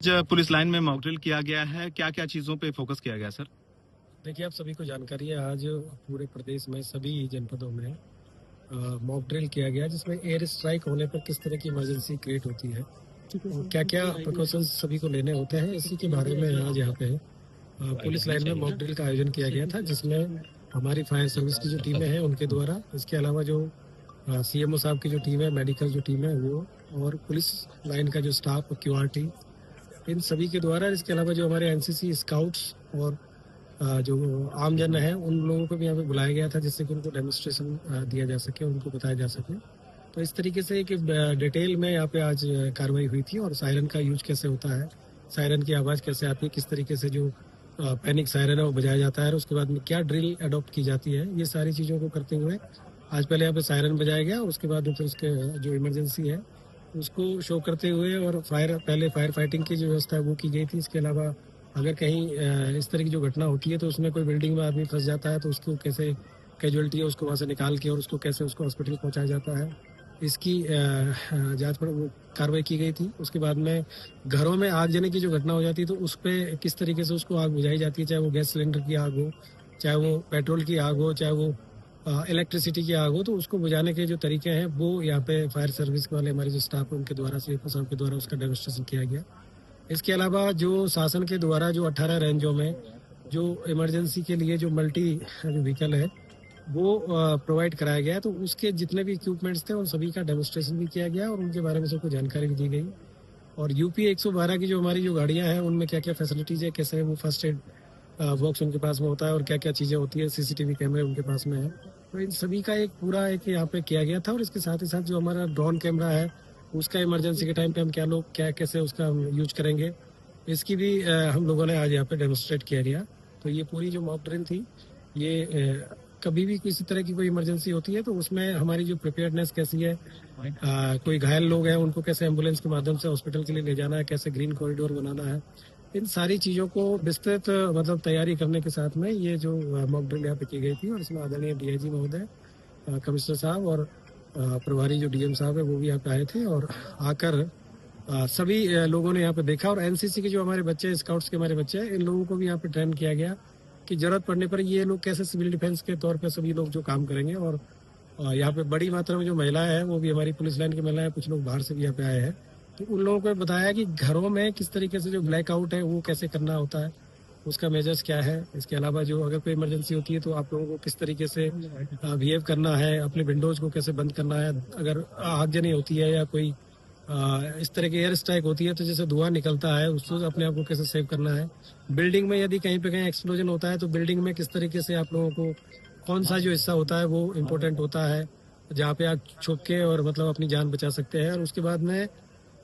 Police line में mock drill किया गया है, क्या क्या चीजों पे फोकस किया गया सर? देखिए, आप सभी को जानकारी है, आज पूरे प्रदेश में सभी जनपदों में मॉक ड्रिल किया गया, जिसमें एयर स्ट्राइक होने पर किस तरह की इमरजेंसी क्रिएट होती है, क्या क्या प्रिकॉशंस सभी को लेने होते हैं, इसी के बारे में आज यहाँ पे पुलिस लाइन में मॉक ड्रिल का आयोजन किया गया था, जिसमें हमारी फायर सर्विस की जो टीमें हैं उनके द्वारा, इसके अलावा जो सीएमओ साहब की जो टीम है, मेडिकल जो टीम है वो, और पुलिस लाइन का जो स्टाफ, क्यूआरटी, इन सभी के द्वारा, इसके अलावा जो हमारे एनसीसी स्काउट्स और जो आमजन है उन लोगों को भी यहाँ पे बुलाया गया था, जिससे कि उनको डेमोन्स्ट्रेशन दिया जा सके, उनको बताया जा सके। तो इस तरीके से एक डिटेल में यहाँ पे आज कार्रवाई हुई थी, और सायरन का यूज कैसे होता है, सायरन की आवाज़ कैसे आती है, किस तरीके से जो पैनिक सायरन है वो बजाया जाता है, और उसके बाद में क्या ड्रिल अडॉप्ट की जाती है, ये सारी चीज़ों को करते हुए आज पहले यहाँ पे सायरन बजाया गया, उसके बाद फिर उसके जो इमरजेंसी है उसको शो करते हुए, और पहले फायर फाइटिंग की जो व्यवस्था है वो की गई थी। इसके अलावा अगर कहीं इस तरह की जो घटना होती है तो उसमें कोई बिल्डिंग में आदमी फंस जाता है तो उसको कैसे कैजुअलिटी है उसको वहाँ से निकाल के और उसको कैसे उसको हॉस्पिटल पहुँचाया जाता है, इसकी जांच पर वो कार्रवाई की गई थी। उसके बाद में घरों में आग जलने की जो घटना हो जाती है तो उस पर किस तरीके से उसको आग बुझाई जाती है, चाहे वो गैस सिलेंडर की आग हो, चाहे वो पेट्रोल की आग हो, चाहे वो इलेक्ट्रिसिटी की आग हो, तो उसको बुझाने के जो तरीके हैं वो यहाँ पे फायर सर्विस वाले हमारे जो स्टाफ है उनके द्वारा, सीएफओ साहब के द्वारा उसका डेमोन्स्ट्रेशन किया गया। इसके अलावा जो शासन के द्वारा जो 18 रेंजों में जो इमरजेंसी के लिए जो मल्टी व्हीकल है वो प्रोवाइड कराया गया, तो उसके जितने भी इक्विपमेंट्स थे उन सभी का डेमोन्स्ट्रेशन भी किया गया और उनके बारे में सबको जानकारी भी दी गई। और यूपी 112 की जो हमारी जो गाड़ियां हैं उनमें क्या क्या फैसिलिटीज है, कैसे वो फर्स्ट एड बॉक्स उनके पास में होता है और क्या क्या चीज़ें होती है, सीसीटीवी कैमरे उनके पास में है, तो इन सभी का एक पूरा एक यहाँ पे किया गया था। और इसके साथ ही साथ जो हमारा ड्रोन कैमरा है उसका इमरजेंसी के टाइम पे हम क्या कैसे उसका हम यूज करेंगे, इसकी भी हम लोगों ने आज यहाँ पे डेमोन्स्ट्रेट किया गया। तो ये पूरी जो मॉक ड्रिल थी, ये कभी भी किसी तरह की कोई इमरजेंसी होती है तो उसमें हमारी जो प्रिपेयर्डनेस कैसी है, कोई घायल लोग हैं उनको कैसे एम्बुलेंस के माध्यम से हॉस्पिटल के लिए ले जाना है, कैसे ग्रीन कॉरिडोर बनाना है, इन सारी चीज़ों को विस्तृत मतलब तैयारी करने के साथ में ये जो मॉक ड्रिल यहाँ पे की गई थी। और इसमें आदरणीय डीआईजी महोदय, कमिश्नर साहब और प्रभारी जो डीएम साहब है वो भी यहाँ पे आए थे, और आकर सभी लोगों ने यहाँ पे देखा। और एनसीसी के जो हमारे बच्चे, स्काउट्स के हमारे बच्चे हैं, इन लोगों को भी यहाँ पे ट्रेन किया गया कि जरूरत पड़ने पर ये लोग कैसे सिविल डिफेंस के तौर पर सभी लोग जो काम करेंगे। और यहाँ पे बड़ी मात्रा में जो महिलाएं हैं वो भी हमारी पुलिस लाइन की महिलाएं, कुछ लोग बाहर से भी यहाँ पे आए हैं, तो उन लोगों को बताया कि घरों में किस तरीके से जो ब्लैकआउट है वो कैसे करना होता है, उसका मेजर्स क्या है। इसके अलावा जो अगर कोई इमरजेंसी होती है तो आप लोगों को किस तरीके से बिहेव करना है, अपने विंडोज को कैसे बंद करना है, अगर आगजनी होती है या कोई इस तरह की एयर स्ट्राइक होती है तो जैसे धुआं निकलता है उसको अपने आप को कैसे सेव करना है। बिल्डिंग में यदि कहीं पे कहीं एक्सप्लोजन होता है तो बिल्डिंग में किस तरीके से आप लोगों को कौन सा जो हिस्सा होता है वो इम्पोर्टेंट होता है, जहाँ पे आप छुप के और मतलब अपनी जान बचा सकते हैं। और उसके बाद में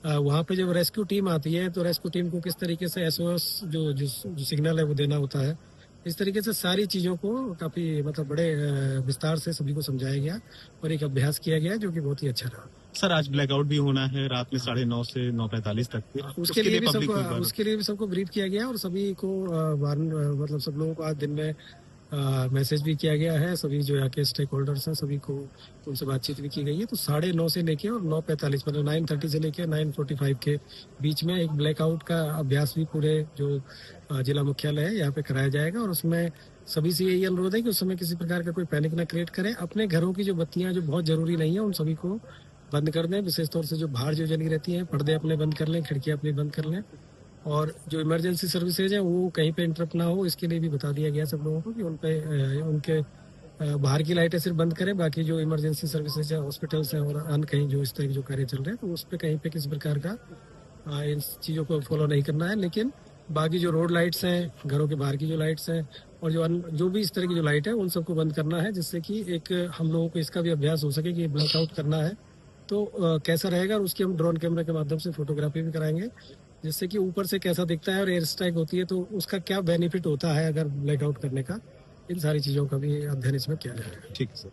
वहाँ पे जब रेस्क्यू टीम आती है तो रेस्क्यू टीम को किस तरीके से एसओएस जो सिग्नल है वो देना होता है। इस तरीके से सारी चीज़ों को काफ़ी मतलब बड़े विस्तार से सभी को समझाया गया और एक अभ्यास किया गया जो कि बहुत ही अच्छा रहा। सर, आज ब्लैकआउट भी होना है रात में 9:30 से 9:45 तक। उसके लिए भी सबको ब्रीफ किया गया और सभी को मतलब सब लोगों को आज दिन में मैसेज भी किया गया है। सभी जो यहाँ के स्टेक होल्डर्स हैं सभी को उनसे बातचीत भी की गई है। तो 9:30 से लेके और 9:45 मतलब 9:30 से लेके 9:45 के बीच में एक ब्लैकआउट का अभ्यास भी पूरे जो जिला मुख्यालय है यहाँ पे कराया जाएगा। और उसमें सभी से यही अनुरोध है कि उस समय किसी प्रकार का कोई पैनिक ना क्रिएट करें, अपने घरों की जो बत्तियां जो बहुत जरूरी नहीं है उन सभी को बंद कर दें, विशेष तौर से जो बाहर जो जली रहती हैं पर्दे अपने बंद कर लें, खिड़कियां अपनी बंद कर लें, और जो इमरजेंसी सर्विसेज हैं वो कहीं पे इंटरप्ट ना हो इसके लिए भी बता दिया गया सब लोगों को कि उनके बाहर की लाइटें सिर्फ बंद करें, बाकी जो इमरजेंसी सर्विसेज है, हॉस्पिटल्स हैं और अन्य कहीं जो इस तरह के जो कार्य चल रहे हैं तो उस पर कहीं पे किसी प्रकार का इन चीज़ों को फॉलो नहीं करना है। लेकिन बाकी जो रोड लाइट्स हैं, घरों के बाहर की जो लाइट्स हैं और जो भी इस तरह की जो लाइट है उन सबको बंद करना है, जिससे कि एक हम लोगों को इसका भी अभ्यास हो सके कि ब्लैकआउट करना है तो कैसा रहेगा। और उसकी हम ड्रोन कैमरा के माध्यम से फोटोग्राफी भी कराएंगे, जिससे कि ऊपर से कैसा दिखता है और एयर स्ट्राइक होती है तो उसका क्या बेनिफिट होता है अगर ब्लैकआउट करने का, इन सारी चीज़ों का भी अध्ययन इसमें किया जाएगा। ठीक है सर।